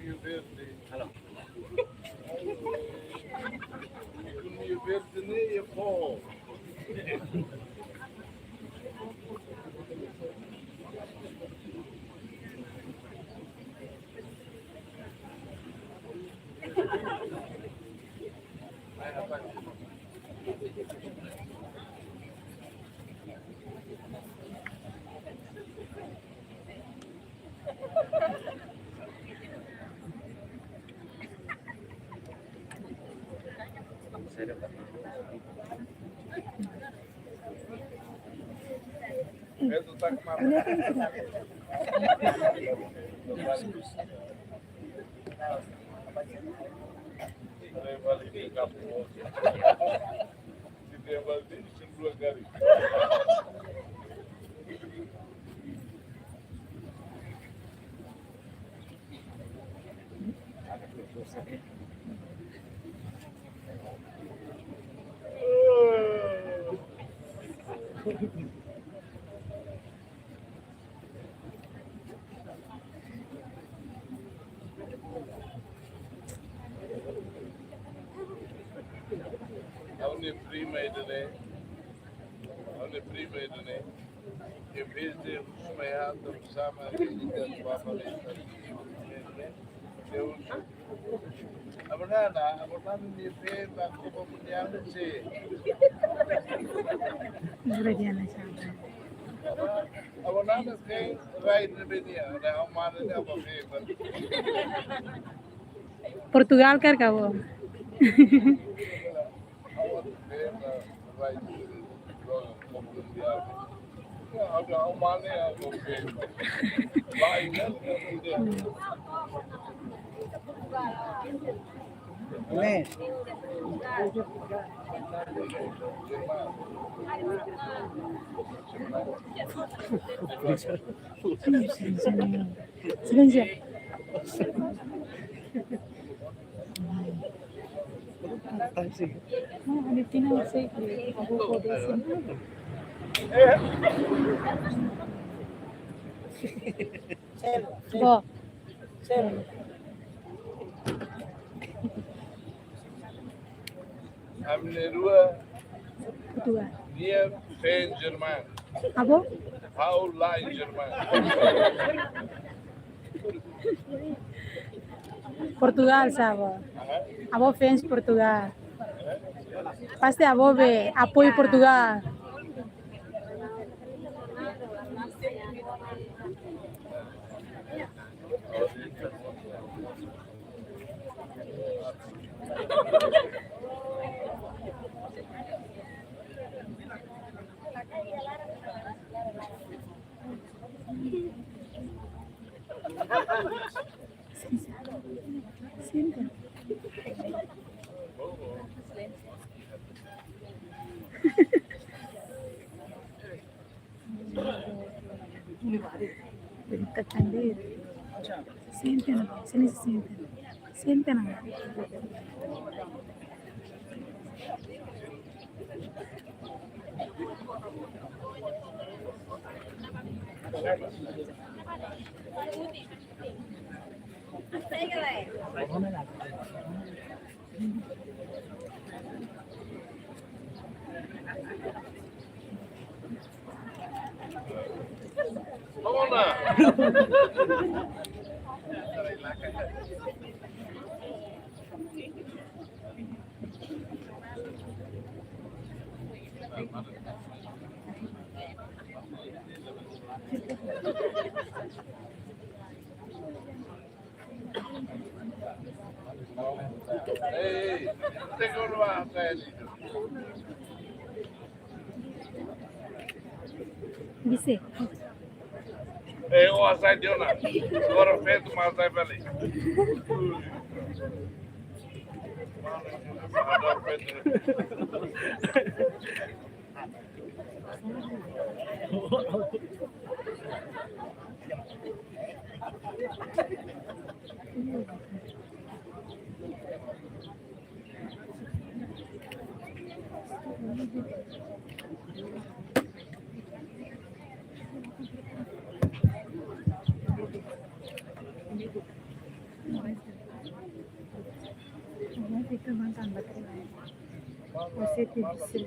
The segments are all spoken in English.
Halo. Saya dapat. Only pre-maiden, only pre-maiden. If he's the Usmaya, the Usama, the Papa, Abana ni pay back to Mundian say. Abana pay right in the video, the Amana of a paper. Portugal कर का वो silencio. No, ni tiene un secret. Go. I'm Nerua Portugal. near Saint Germain. Abo? How lie Germain? Portugal, sabe? Abo fans Portugal. Pasti abo be apoio Portugal. Sini. Dekat sendiri. Sini sienten. Come on now. Hey, take over outside. Bisa. Hey, go outside, Jonah. Go to bed to my side belly. mantan baterai. Positif bisa.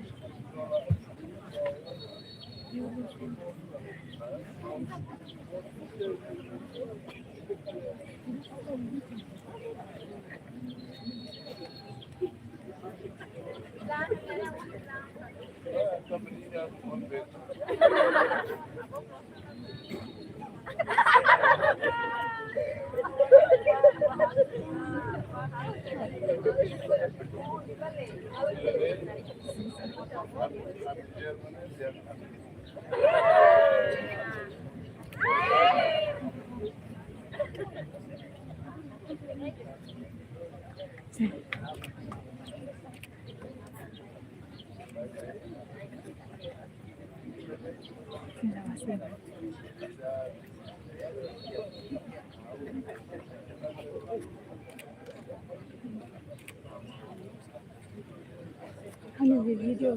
Hanya di video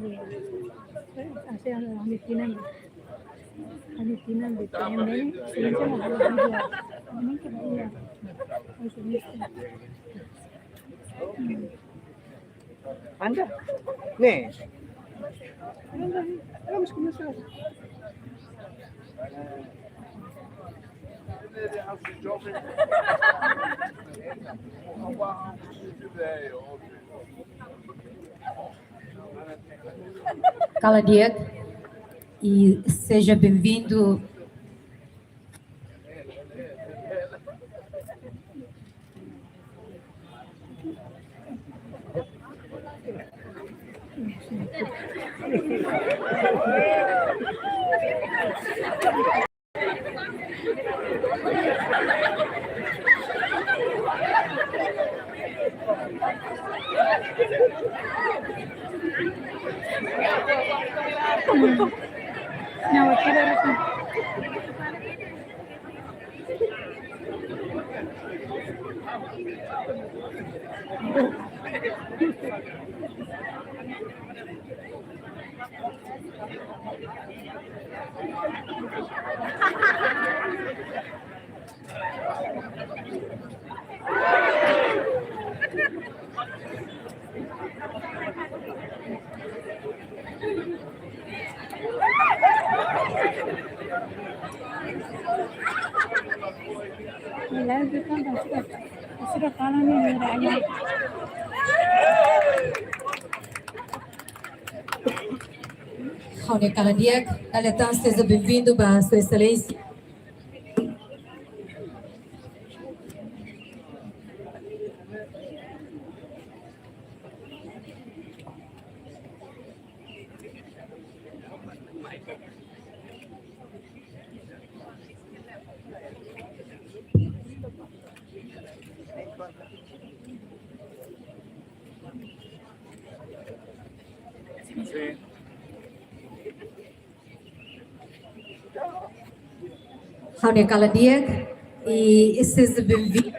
saya hanya tinan di PMN silakan ada video ini kita lihat Anda? Nih. Vamos começar. Kaladiak e seja bem-vindo. Não, eu quero assim. Live kan sudah kalah nih ayah. Raul Kaladiak, Kaliatan, seja bem-vindo para Sua Excelência. Sim. Raul Kaladiak e seja bem-vindo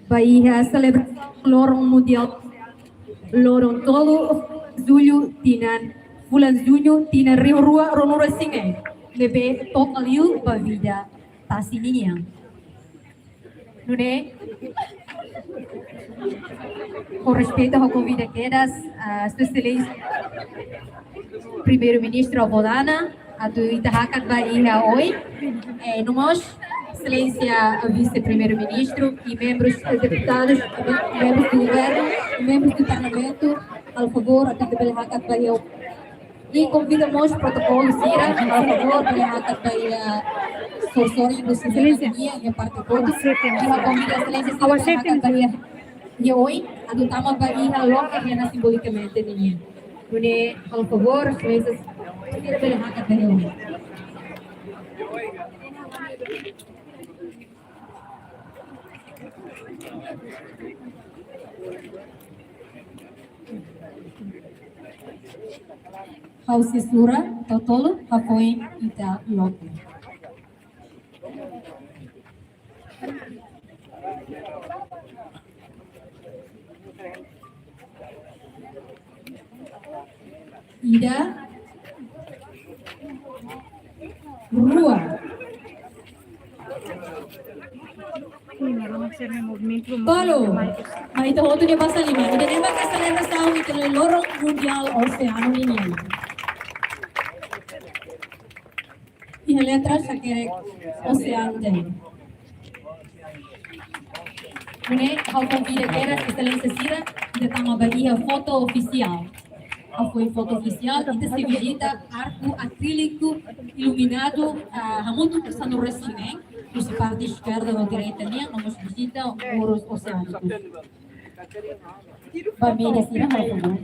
para a celebração Lorong Mundial Lorong Tolo Julho Tinan bulan Junho Tinan Rio Rua Ronora Singai lebih total you para vida tasininya. Nune com respeito ao convite que das Sua Excelência Primeiro-Ministro Abolana a do Itahakat Bahia hoje, nós, Excelência Vice-Primeiro-Ministro e membros deputados, membros do governo, membros do Parlamento, ao favor, a do Itahakat Bahia. E convidamos o protocolo CIRA, ao favor, do Itahakat Bahia, Sorsorri, do Cidadania, em parte todos, e a convida a Excelência Itahakat Bahia. E hoje, a do Tama Bahia, logo que é simbolicamente ninguém. Nune, ao favor, Excelência Itahakat Bahia. Hausi Sura, Totolo, Hapoin, Ita, Lopo. Ida, Rua. Ini orang saya may movimento mo. Palo, maitahoto niya ba sa lima? Ito naman kasalera sa ito ng Lorong Mundial Oceano Ninyan. Tiha letra sa kerek Oceano din. Mune, how convida keras excelência Sira, ita tama ba iha foto oficial. Foi foto oficial, ita se visita arco acrílico iluminado, hamundo sa no recine, sa parte esquerda ou direita niya, vamos visita muros oceânicos. Família Sira, por favor.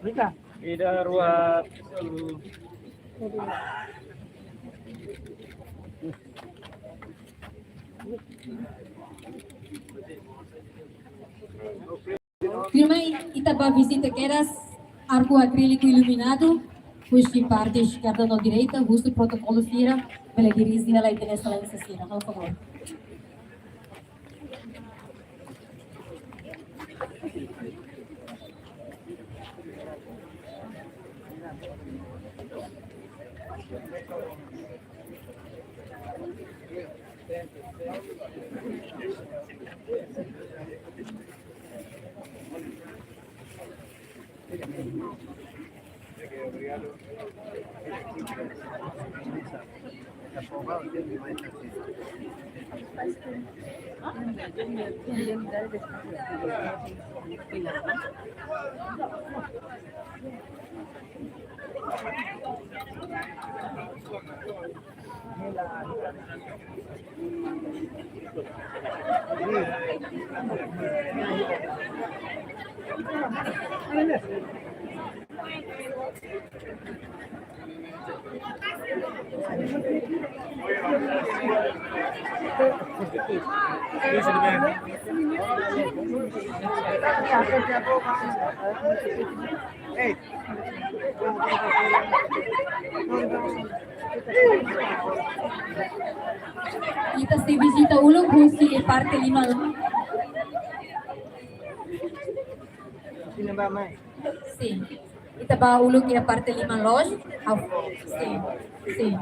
Rika. Ida ruat. Firma Itaba visita queras arco acrílico iluminado, puxa parte esquerda ou direita, uso protocolo Sira, pela dirigir ela e ter excelência Sira, por favor. Hey. Kita se visita ulog husi parte lima. Sino ba may? Sim. Kita ba ulog ya parte lima loj? Sim. Sim.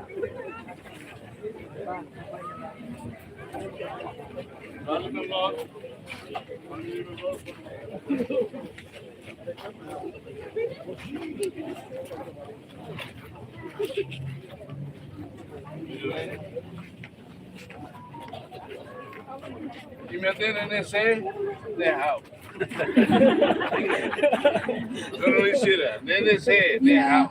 Y me tienen ese dejado. Yo no hiciera, ese Ya, dejado.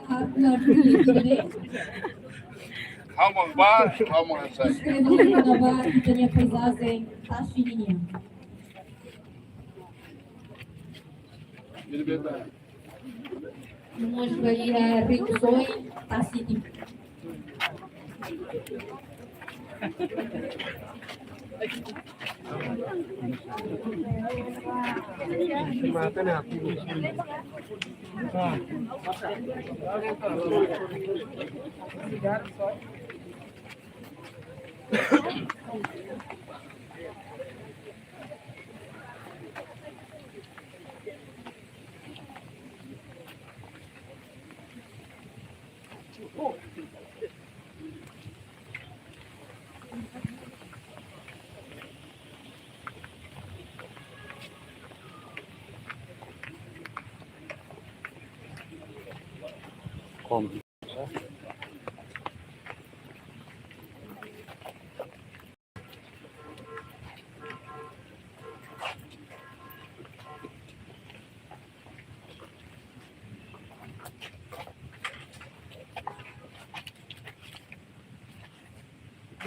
Vamos ba, vamos a hacer. escrevo na ba ita niya paisagem taxininia. Mire, verdade. Nós vai a ricosoi tasiti. Mata na ako.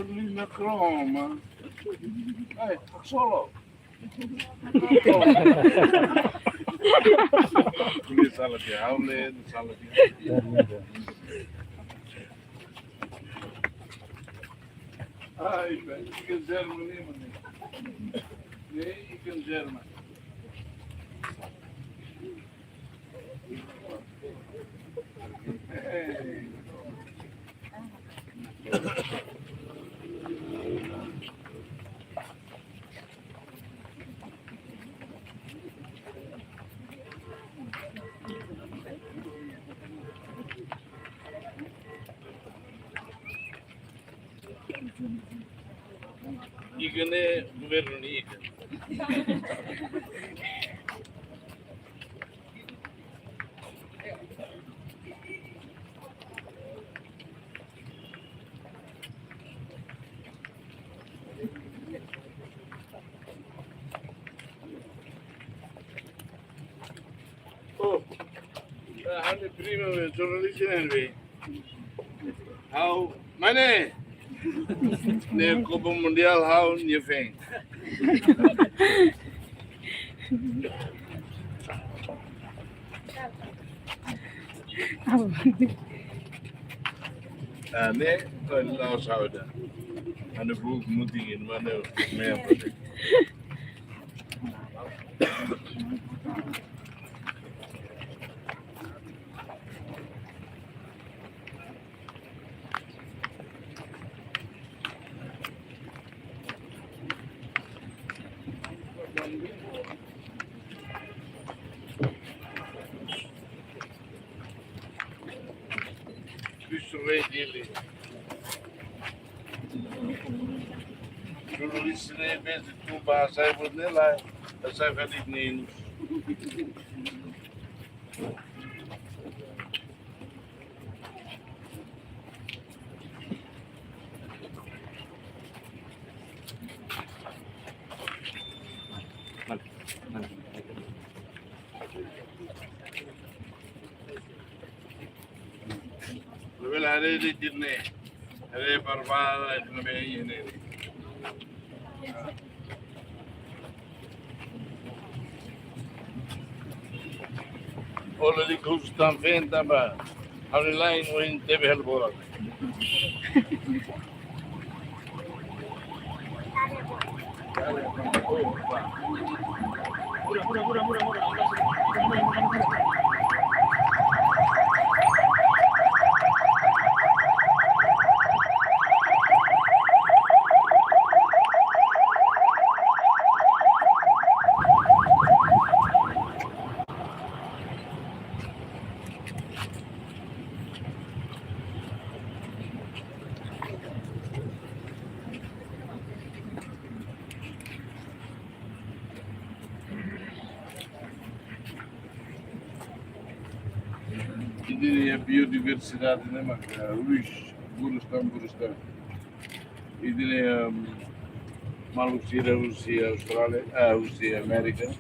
Linda croma. Ai, solo. Ini salah di outlet, salah di. Ai, ikan Jerman ini mana? Ini ikan Jerman. Hey. Ikane governo ni ikan. Oh, ane prima giornalista nel how mane ne Copa Mundial how you think? Ne kalau sauda, ane buk mutingin mana mehr pada. Dili. Jurnalist ne bezig toen bahasa wordt nela, dat zijn van die nemen. Wel ada di sini, ada beberapa itu ini. Oleh di kursus tanfen tambah, hari lain mungkin tebe hal bola. Ini ya biodiversitas ini mak ruis burustan. Ini Malusia, Rusia, Australia, Rusia, América,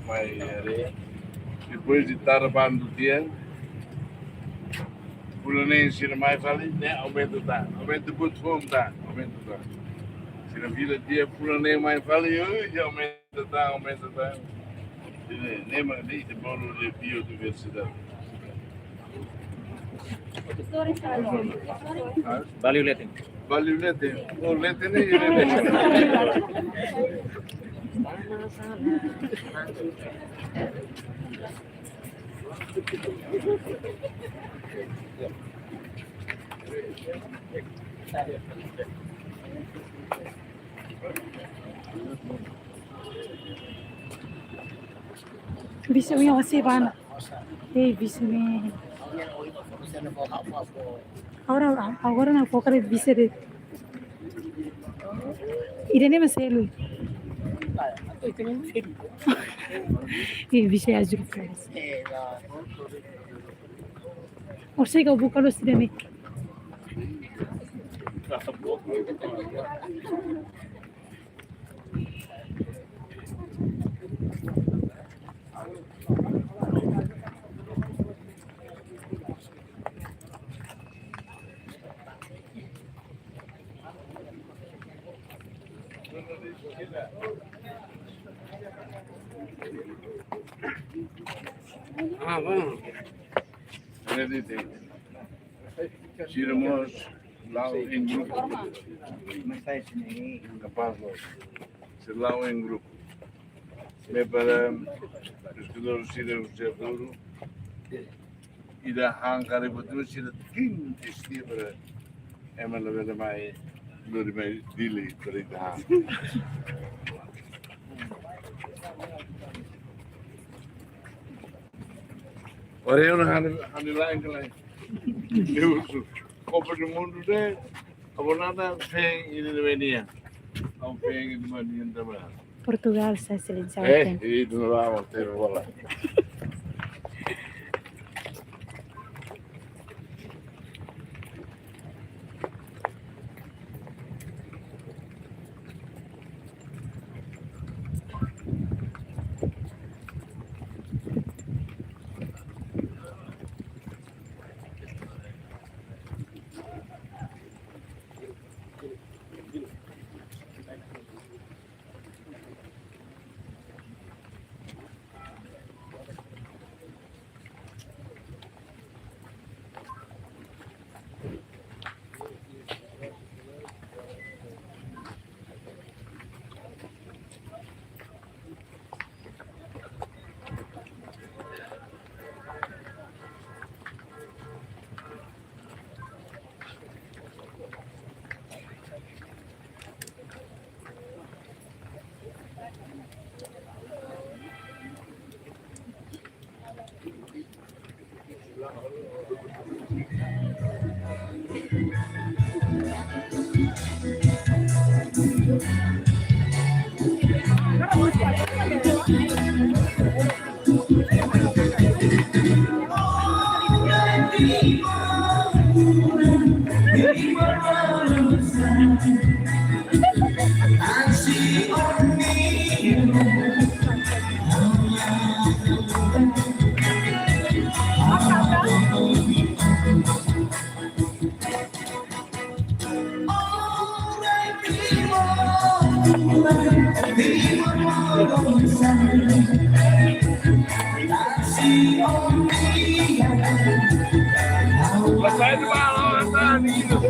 mai area. Depois de Tarabando do dia, Pulanense não mais vale, né? Aumenta muito fome tá, aumenta tá. Se na vila dia Pulanense mais vale, hoje aumenta tá. Nem mais nem de bolo de biodiversidade. Value letting. Oh, letting ni. Bisa punya masih mana? Bisa ni. Agora na foca de bisa de. Irene Marcelo. Bisa ajur friends. Orse ka buka lo sidene. Bom. Tiramos lá em grupo. Capaz de lá em grupo. Me para os jogadores tiram o seguro e da hangar e botam tira 15 dias para é uma levada mais lori mais dili para ir da. Ora eu não ando lá em lá. Eu Copa do Mundo de abonada sem ir de venia. ao pé de Maria também. Portugal sa silid sa atin. E não lá, ter bola. Sai de balão, tá lindo.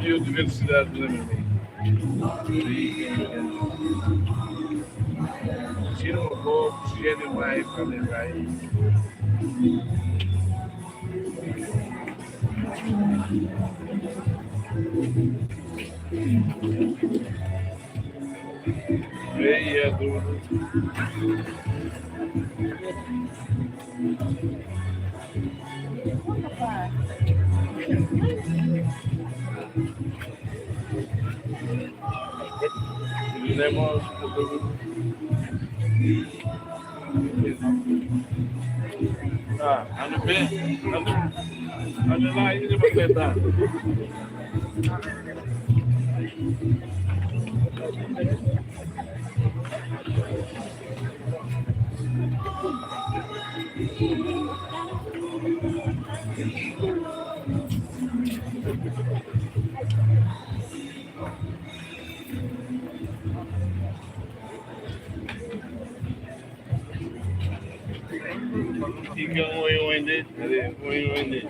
Biodiversidade da minha. Tira um pouco, oxigênio vai, falei, vai. Meia duro. Tenemos anu be anu lain di beta. Tiga orang ini, ada orang ini.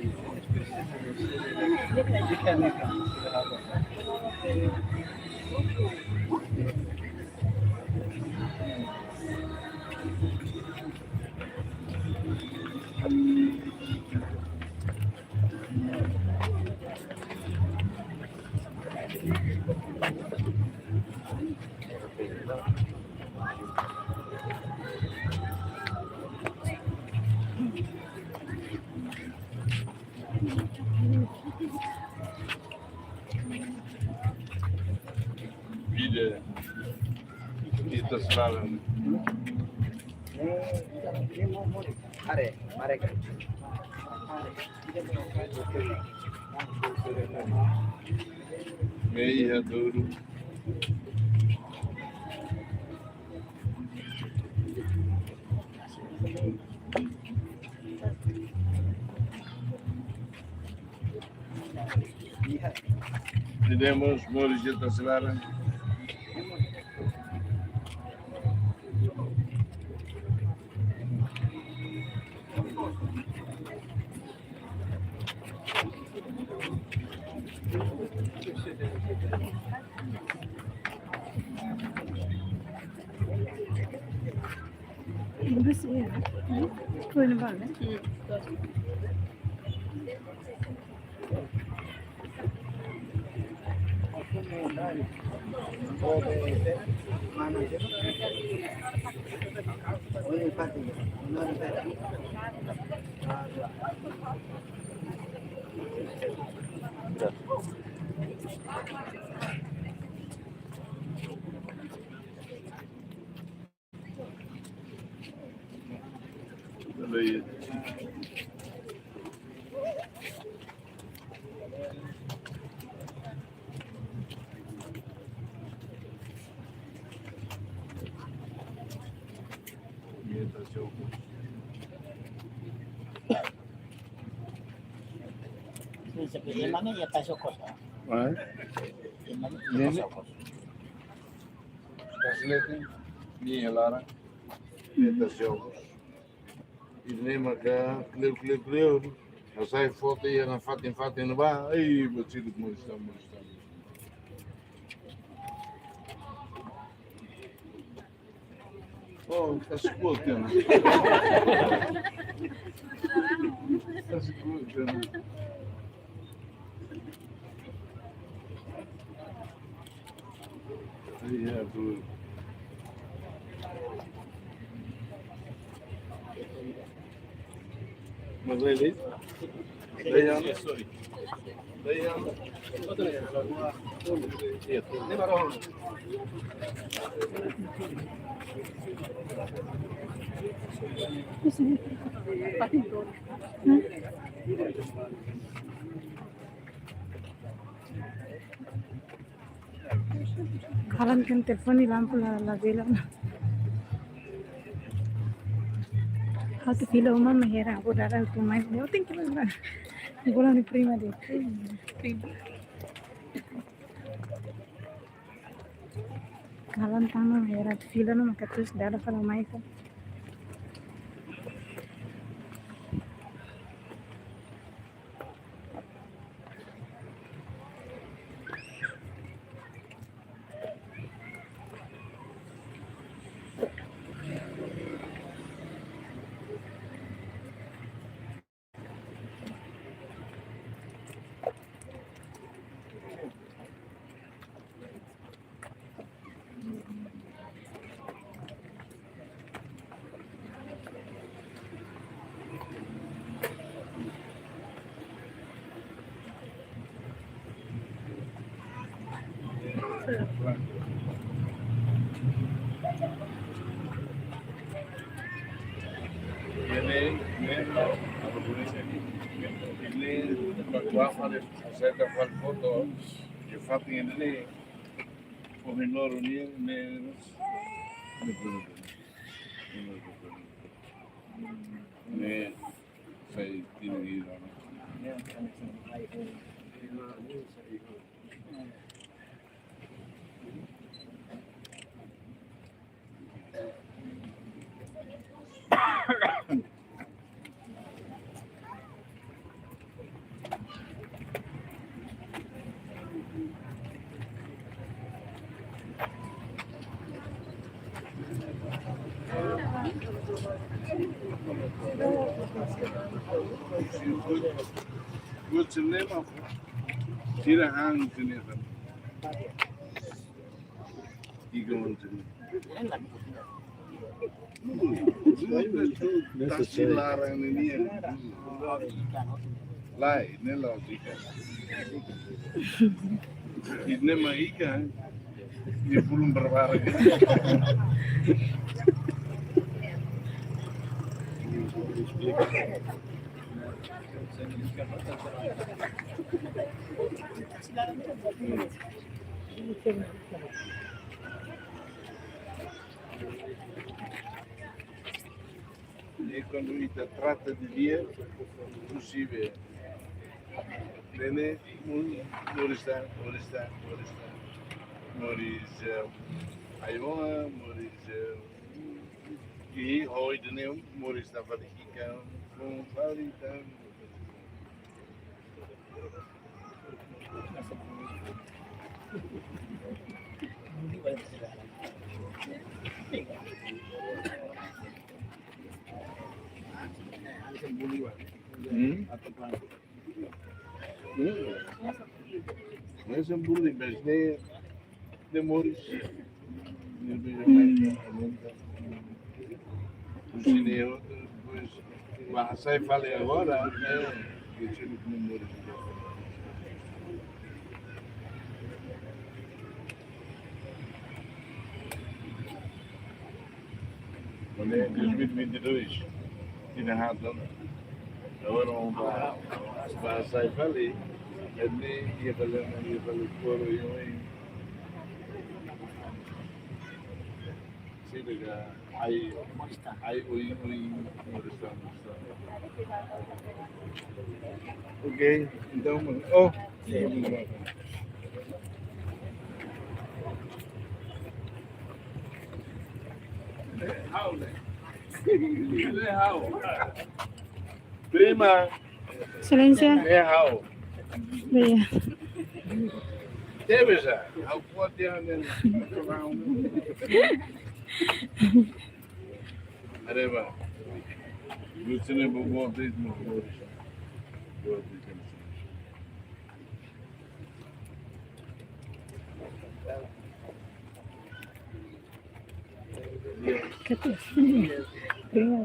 Vida. Kita selalu. Are, mereka. Meia duro. Tenemos Morigeta Selaran. Burası iyi. Koyunu var mı? Böyle. Imamnya ya tasokos. Ay, Imamnya Nene? tasokos. Kaslete, minha Lara, estas jogos. E nem cá, cleu. Eu saio foto e na fatem no bar. Ai, batido como estamos. Oh, está escutando. Está escutando. Iya, tuh. Mas ele? Dayan. Kalan kan telepon di lampu la vela na. Hatu fila uma mehera aku darah tu mai. Eu tenho que lembrar. Bola ni prima de. Kalan tanga mehera fila no makatus darah kalau mai kan. Ini waktu saya dapat foto, dia fatih ini, kohinor ini saya tinggi. Gue cinema, tidak hang cinema. Tiga orang cinema. Tasih larang ini ya. Lain, ini logika. Ini mah ikan. Di belum berbareng. E quando ita trata de dia, inclusive, Nene, Moristan, Moris, Aiwa, Moris, e hoje de nem Moris da Vatican, com Vatican. Não é um bullying, mas nem demores. O chinês, depois, mas sai falei agora, né? Que eu chego com memórias. Quando é 2022, tinha razão. Agora vamos para sair falei. Ele ia falar coro e eu sei que aí ok, então oh prima Silencia. how Vaya. Teve já. How pode around. Areva. Lucine bom ritmo.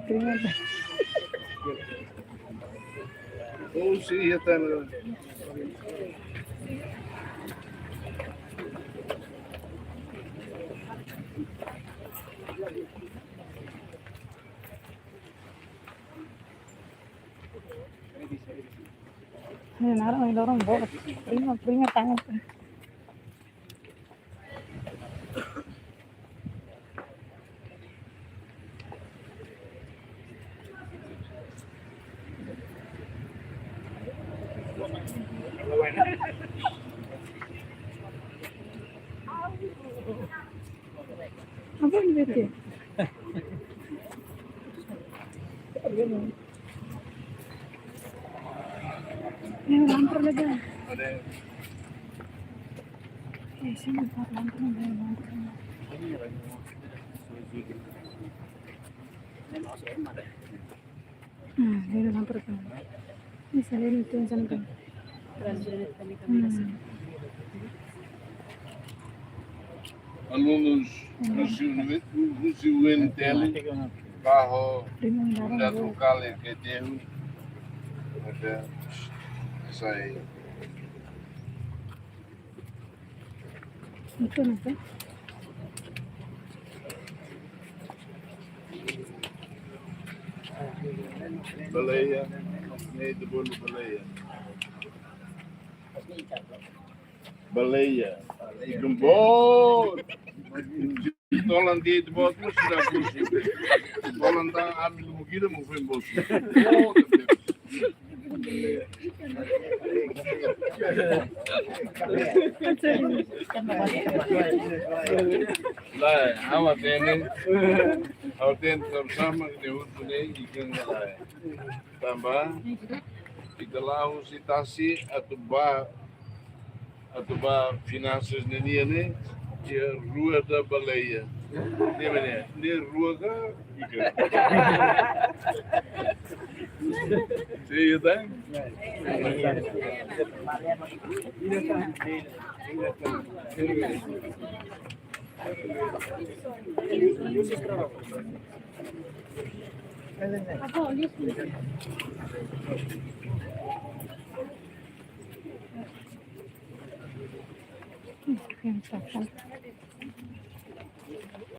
Prima. Oh, sim, já está no... Naruh ini orang bawa prima tangan. Apa ini berarti? Ini lampu lagi. Ada. Sini lampu lampu. Ini lampu kan. Ini salin itu yang sana kan. Alunos no seu NTL, carro da local que tem, até sai. Itu nanti. Baleia, nem de bolo baleia. Baleia, gembor. Holandês de bolo, mas será possível? Holanda abre o guia, mas foi bolso. Lah, awak sama di Udune ikan lah. Tambah kita lahu citasi atau finanças nele que a rua da baleia. Ne rua da ikan. Sim, tá? Yang